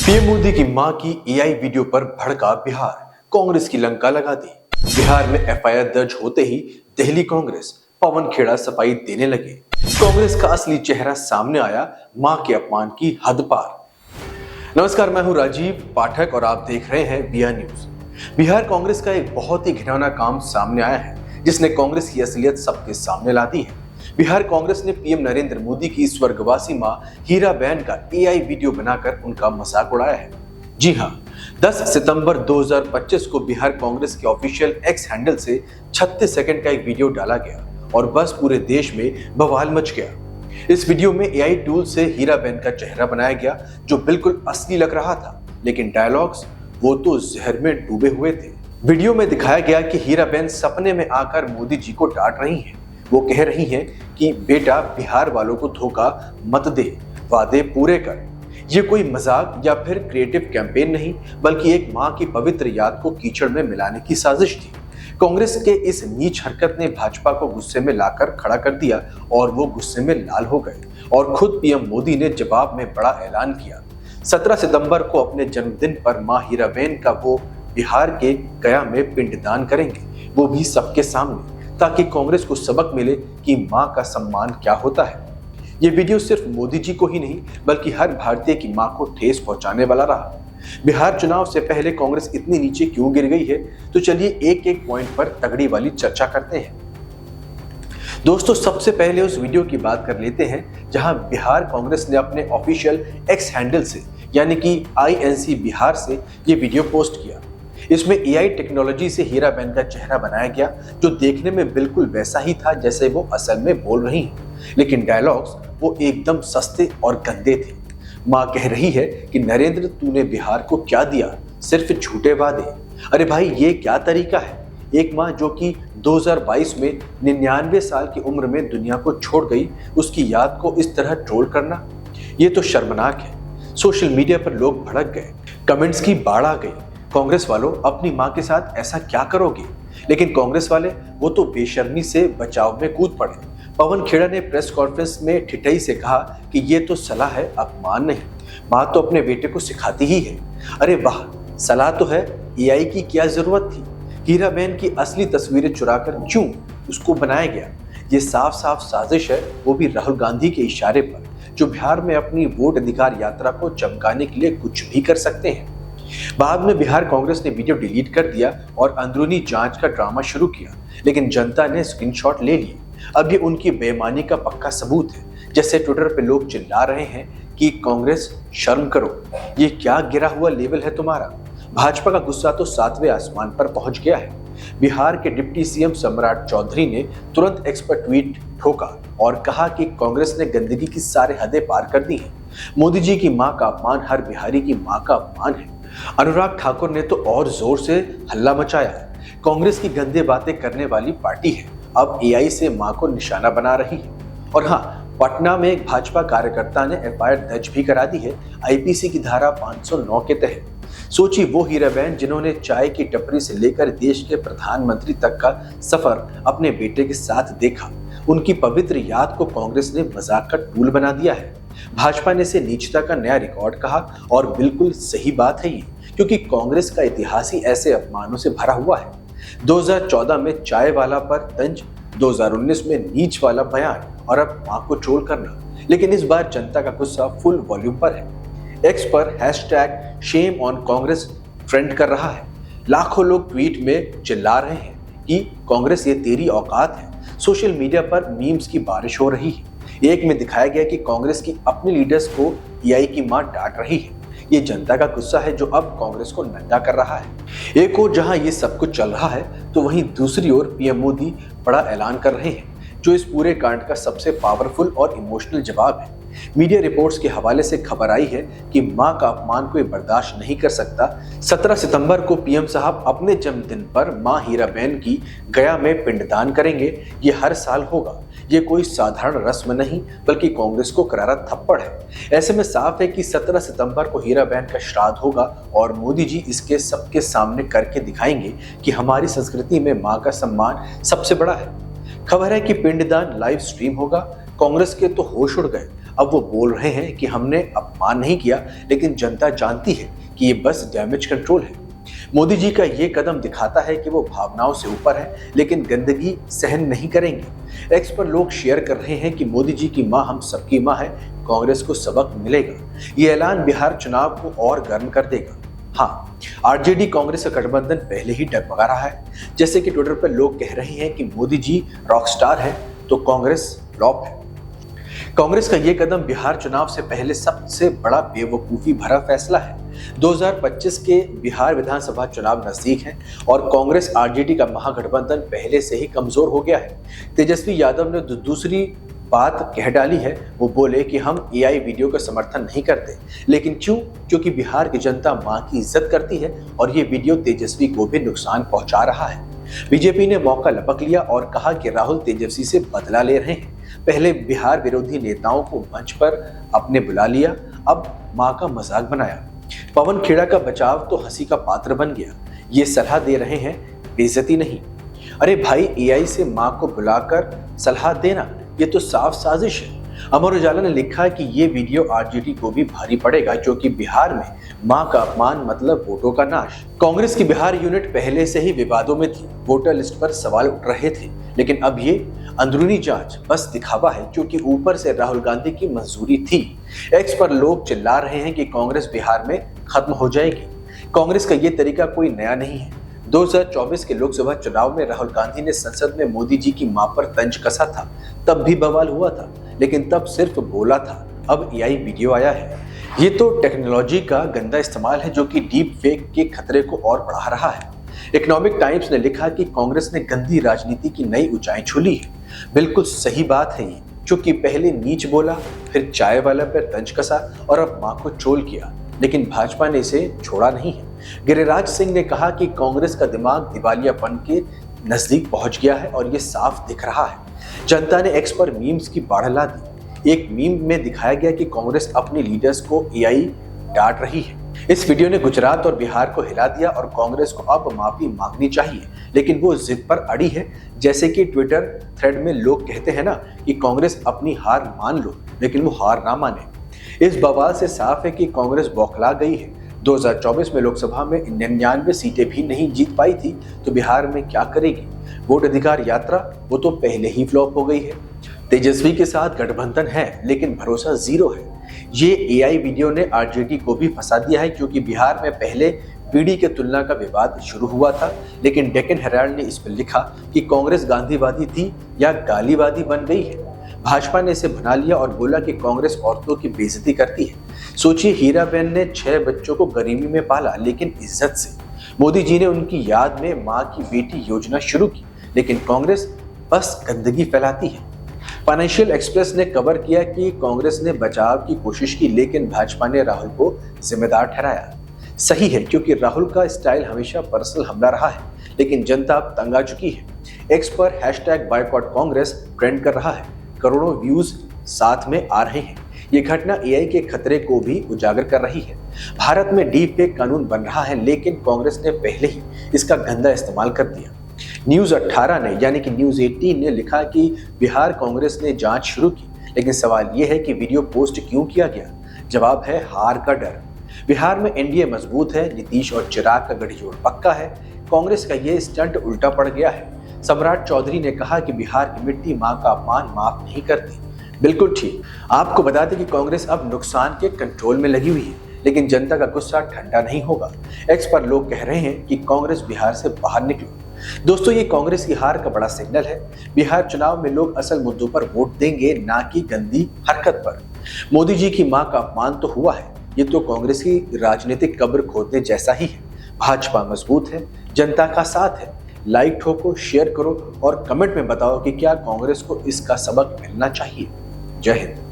PM Modi की मां की एआई वीडियो पर भड़का बिहार, कांग्रेस की लंका लगा दी। बिहार में एफआईआर दर्ज होते ही दिल्ली कांग्रेस पवन खेड़ा सफाई देने लगे। कांग्रेस का असली चेहरा सामने आया, मां के अपमान की हद पार। नमस्कार, मैं हूं राजीव पाठक और आप देख रहे हैं बिया न्यूज। बिहार कांग्रेस का एक बहुत ही घिनौना काम सामने आया है, जिसने कांग्रेस की असलियत सबके सामने ला दी है। बिहार कांग्रेस ने पीएम नरेंद्र मोदी की स्वर्गवासी मां हीराबेन का एआई वीडियो बनाकर उनका मजाक उड़ाया है। जी हां, 10 सितंबर 2025 को बिहार कांग्रेस के ऑफिशियल एक्स हैंडल से 36 सेकंड का एक वीडियो डाला गया और बस पूरे देश में बवाल मच गया। इस वीडियो में एआई टूल से हीराबेन का चेहरा बनाया गया, जो बिल्कुल असली लग रहा था, लेकिन डायलॉग्स वो तो जहर में डूबे हुए थे। वीडियो में दिखाया गया कि हीराबेन सपने में आकर मोदी जी को डांट रही हैं। वो कह रही हैं कि बेटा, बिहार वालों को धोखा मत दे, वादे पूरे कर। ये कोई मजाक या फिर क्रिएटिव कैंपेन नहीं, बल्कि एक मां की पवित्र याद को कीचड़ में मिलाने की साजिश थी। कांग्रेस के इस नीच हरकत ने भाजपा को गुस्से में लाकर खड़ा कर दिया और वो गुस्से में लाल हो गए और खुद पीएम मोदी ने जवाब में बड़ा ऐलान किया। 17 सितंबर को अपने जन्मदिन पर मां हीराबेन का वो बिहार के गया में पिंडदान करेंगे, वो भी सबके सामने, ताकि कांग्रेस को सबक मिले कि मां का सम्मान क्या होता है। ये वीडियो सिर्फ मोदी जी को ही नहीं, बल्कि हर भारतीय की मां को ठेस पहुंचाने वाला रहा। बिहार चुनाव से पहले कांग्रेस इतनी नीचे क्यों गिर गई है, तो चलिए एक एक पॉइंट पर तगड़ी वाली चर्चा करते हैं। दोस्तों, सबसे पहले उस वीडियो की बात कर लेते हैं जहां बिहार कांग्रेस ने अपने ऑफिशियल एक्स हैंडल से, यानी कि INC बिहार से ये वीडियो पोस्ट किया। इसमें एआई टेक्नोलॉजी से हीराबेन का चेहरा बनाया गया, जो देखने में बिल्कुल वैसा ही था जैसे वो असल में बोल रही हैं, लेकिन डायलॉग्स वो एकदम सस्ते और गंदे थे। मां कह रही है कि नरेंद्र, तूने बिहार को क्या दिया, सिर्फ झूठे वादे। अरे भाई, ये क्या तरीका है? एक मां जो कि 2022 में 99 साल की उम्र में दुनिया को छोड़ गई, उसकी याद को इस तरह ट्रोल करना, ये तो शर्मनाक है। सोशल मीडिया पर लोग भड़क गए, कमेंट्स की बाढ़ आ गई। कांग्रेस वालों, अपनी मां के साथ ऐसा क्या करोगे? लेकिन कांग्रेस वाले वो तो बेशर्मी से बचाव में कूद पड़े। पवन खेड़ा ने प्रेस कॉन्फ्रेंस में ठिठई से कहा कि ये तो सलाह है, अपमान नहीं। मां तो अपने बेटे को सिखाती ही है। अरे वाह, सलाह तो है, एआई की क्या जरूरत थी? हीराबेन की असली तस्वीरें चुराकर क्यों उसको बनाया गया? ये साफ साफ साजिश है, वो भी राहुल गांधी के इशारे पर, जो बिहार में अपनी वोट अधिकार यात्रा को चमकाने के लिए कुछ भी कर सकते हैं। बाद में बिहार कांग्रेस ने वीडियो डिलीट कर दिया और अंदरूनी जांच का ड्रामा शुरू किया, लेकिन जनता ने स्क्रीनशॉट ले लिए। अब ये उनकी बेईमानी का पक्का सबूत है। जैसे ट्विटर पे लोग चिल्ला रहे हैं कि कांग्रेस शर्म करो, ये क्या गिरा हुआ लेवल है तुम्हारा। भाजपा का गुस्सा तो 7वें आसमान पर पहुंच गया है। बिहार के डिप्टी सीएम सम्राट चौधरी ने तुरंत एक्स पर ट्वीट ठोका और कहा कि कांग्रेस ने गंदगी की सारे हदें पार कर दी हैं। मोदी जी की मां का अपमान हर बिहारी की मां का अपमान है। अनुराग ठाकुर ने तो और जोर से हल्ला मचाया है। कांग्रेस की गंदे बातें करने वाली पार्टी है, अब एआई से मां को निशाना बना रही है। और हाँ, पटना में एक भाजपा कार्यकर्ता ने एफआईआर दर्ज भी करा दी है, आईपीसी की धारा 509 के तहत। सोचिए, वो हीराबेन जिन्होंने चाय की टपरी से लेकर देश के प्रधानमंत्री तक का सफर अपने बेटे के साथ देखा, उनकी पवित्र याद को कांग्रेस ने मजाक का टूल बना दिया है। भाजपा ने इसे नीचता का नया रिकॉर्ड कहा और बिल्कुल सही बात है ये, क्योंकि कांग्रेस का इतिहास ही ऐसे अपमानों से भरा हुआ है। 2014 में चाय वाला पर तंज, 2019 में नीच वाला बयान और अब मां को ट्रोल करना। लेकिन इस बार जनता का गुस्सा फुल वॉल्यूम पर है। एक्स पर #शेम ऑन कांग्रेस ट्रेंड कर रहा है। लाखों लोग ट्वीट में चिल्ला रहे हैं कि कांग्रेस, ये तेरी औकात है। सोशल मीडिया पर मीम्स की बारिश हो रही है। एक में दिखाया गया कि कांग्रेस की अपने लीडर्स को एआई की मां डांट रही है। ये जनता का गुस्सा है, जो अब कांग्रेस को नंगा कर रहा है। एक ओर जहां ये सब कुछ चल रहा है, तो वहीं दूसरी ओर पीएम मोदी बड़ा ऐलान कर रहे हैं, जो इस पूरे कांड का सबसे पावरफुल और इमोशनल जवाब है। मीडिया रिपोर्ट्स के हवाले से खबर आई है कि मां का अपमान कोई बर्दाश्त नहीं कर सकता। 17 सितंबर को पीएम साहब अपने जन्मदिन पर मां हीराबेन की गया में पिंडदान करेंगे। ये हर साल होगा। ये कोई साधारण रस्म नहीं, बल्कि कांग्रेस को करारा थप्पड़ है। ऐसे में साफ है कि 17 सितंबर को हीराबेन का श्राद्ध होगा और मोदी जी इसके सबके सामने करके दिखाएंगे कि हमारी संस्कृति में मां का सम्मान सबसे बड़ा है। खबर है कि पिंडदान लाइव स्ट्रीम होगा। कांग्रेस के तो होश उड़ गए। अब वो बोल रहे हैं कि हमने अपमान नहीं किया, लेकिन जनता जानती है कि ये बस डैमेज कंट्रोल है। मोदी जी का ये कदम दिखाता है कि वो भावनाओं से ऊपर है, लेकिन गंदगी सहन नहीं करेंगे। एक्स पर लोग शेयर कर रहे हैं कि मोदी जी की मां हम सबकी मां है, कांग्रेस को सबक मिलेगा। ये ऐलान बिहार चुनाव को और गर्म कर देगा। हाँ, आरजेडी कांग्रेस का गठबंधन पहले ही डगमगा रहा है। जैसे कि ट्विटर पर लोग कह रहे हैं कि मोदी जी रॉकस्टार है तो कांग्रेस फ्लॉप है। कांग्रेस का यह कदम बिहार चुनाव से पहले सबसे बड़ा बेवकूफी भरा फैसला है। 2025 के बिहार विधानसभा चुनाव नजदीक हैं और कांग्रेस आरजेडी का महागठबंधन पहले से ही कमजोर हो गया है। तेजस्वी यादव ने दूसरी बात कह डाली है। वो बोले कि हम एआई वीडियो का समर्थन नहीं करते, लेकिन क्यों? क्योंकि बिहार की जनता मां की इज्जत करती है और ये वीडियो तेजस्वी को भी नुकसान पहुंचा रहा है। बीजेपी ने मौका लपक लिया और कहा कि राहुल तेजस्वी से बदला ले रहे हैं। पहले बिहार विरोधी नेताओं को मंच पर अपने बुला लिया, अब मां का मजाक बनाया। पवन खेड़ा का बचाव तो हंसी का पात्र बन गया। ये सलाह दे रहे हैं, बेइज्जती नहीं। अरे भाई, एआई से मां को बुलाकर सलाह देना, ये तो साफ साजिश है। अमर उजाला ने लिखा कि ये वीडियो आरजेडी को भी भारी पड़ेगा, क्योंकि बिहार में मां का अपमान मतलब वोटों का नाश। कांग्रेस की बिहार यूनिट पहले से ही विवादों में थी, वोटर लिस्ट पर सवाल उठ रहे थे, लेकिन अब ये अंदरूनी जांच बस दिखावा है, क्योंकि ऊपर से राहुल गांधी की मंजूरी थी। एक्स पर लोग चिल्ला रहे हैं कि कांग्रेस बिहार में खत्म हो जाएगी। कांग्रेस का ये तरीका कोई नया नहीं है। 2024 के लोकसभा चुनाव में राहुल गांधी ने संसद में मोदी जी की मां पर तंज कसा था, तब भी बवाल हुआ था, लेकिन तब सिर्फ बोला था। अब एआई वीडियो आया है। ये तो टेक्नोलॉजी का गंदा इस्तेमाल है, जो कि डीप फेक के खतरे को और बढ़ा रहा है। इकोनॉमिक टाइम्स ने लिखा कि कांग्रेस ने गंदी राजनीति की नई ऊंचाई छू ली है। बिल्कुल सही बात है ये, क्योंकि पहले नीच बोला, फिर चाय वाला पर तंज कसा और अब मां को चोल किया, लेकिन भाजपा ने इसे छोड़ा नहीं है। गिरिराज सिंह ने कहा कि कांग्रेस का दिमाग दिवालियापन के नजदीक पहुंच गया है और ये साफ दिख रहा है। जनता ने एक्स पर मीम्स की बाढ़ ला दी। एक मीम में दिखाया गया कि कांग्रेस अपने लीडर्स को एआई डांट रही है। इस वीडियो ने गुजरात और बिहार को हिला दिया और कांग्रेस को अब माफी मांगनी चाहिए, लेकिन वो जिद पर अड़ी है। जैसे कि ट्विटर थ्रेड में लोग कहते हैं ना कि कांग्रेस अपनी हार मान लो, लेकिन वो हार ना माने। इस बवाल से साफ है कि कांग्रेस बौखला गई है। 2024 में लोकसभा में 99 सीटें भी नहीं जीत पाई थी, तो बिहार में क्या करेगी? वोट अधिकार यात्रा वो तो पहले ही फ्लॉप हो गई है। तेजस्वी के साथ गठबंधन है, लेकिन भरोसा जीरो है। ये एआई वीडियो ने आरजेडी को भी फंसा दिया है, क्योंकि बिहार में पहले पीढ़ी के तुलना का विवाद शुरू हुआ था, लेकिन डेक्कन हेराल्ड ने इस पर लिखा कि कांग्रेस गांधीवादी थी या गालीवादी बन गई है। भाजपा ने इसे बना लिया और बोला कि कांग्रेस औरतों की बेइज्जती करती है। सोचिए, हीराबेन ने 6 बच्चों को गरीबी में पाला, लेकिन इज्जत से। मोदी जी ने उनकी याद में मां की बेटी योजना शुरू की, लेकिन कांग्रेस बस गंदगी फैलाती है। फाइनेंशियल एक्सप्रेस ने कवर किया कि कांग्रेस ने बचाव की कोशिश की, लेकिन भाजपा ने राहुल को जिम्मेदार ठहराया। सही है, क्योंकि राहुल का स्टाइल हमेशा पर्सनल हमला रहा है, लेकिन जनता अब तंग आ चुकी है। एक्स पर #बायकॉट कांग्रेस ट्रेंड कर रहा है। करोड़ों व्यूज साथ में आ रहे हैं। ये घटना एआई के खतरे को भी उजागर कर रही है। भारत में डीप फेक कानून बन रहा है, लेकिन कांग्रेस ने पहले ही इसका गंदा इस्तेमाल कर दिया। न्यूज 18 ने यानी कि न्यूज 18 ने लिखा कि बिहार कांग्रेस ने जांच शुरू की, लेकिन सवाल यह है कि वीडियो पोस्ट क्यों किया गया? जवाब है हार का डर। बिहार में एनडीए मजबूत है, नीतीश और चिराग का गठजोड़ पक्का है। कांग्रेस का यह स्टंट उल्टा पड़ गया है। सम्राट चौधरी ने कहा कि बिहार की मिट्टी मां का अपमान माफ नहीं करती। बिल्कुल ठीक। आपको बता दें कि कांग्रेस अब नुकसान के कंट्रोल में लगी हुई है, लेकिन जनता का गुस्सा ठंडा नहीं होगा। एक्स पर लोग कह रहे हैं कि कांग्रेस बिहार से बाहर निकलो। दोस्तों, ये कांग्रेस की हार का बड़ा सिग्नल है। बिहार चुनाव में लोग असल मुद्दों पर वोट देंगे, ना कि गंदी हरकत पर। मोदी जी की मां का अपमान तो हुआ है, ये तो कांग्रेस की राजनीतिक कब्र खोदने जैसा ही है। भाजपा मजबूत है, जनता का साथ है। लाइक ठोको, शेयर करो और कमेंट में बताओ कि क्या कांग्रेस को इसका सबक मिलना चाहिए। जय हिंद।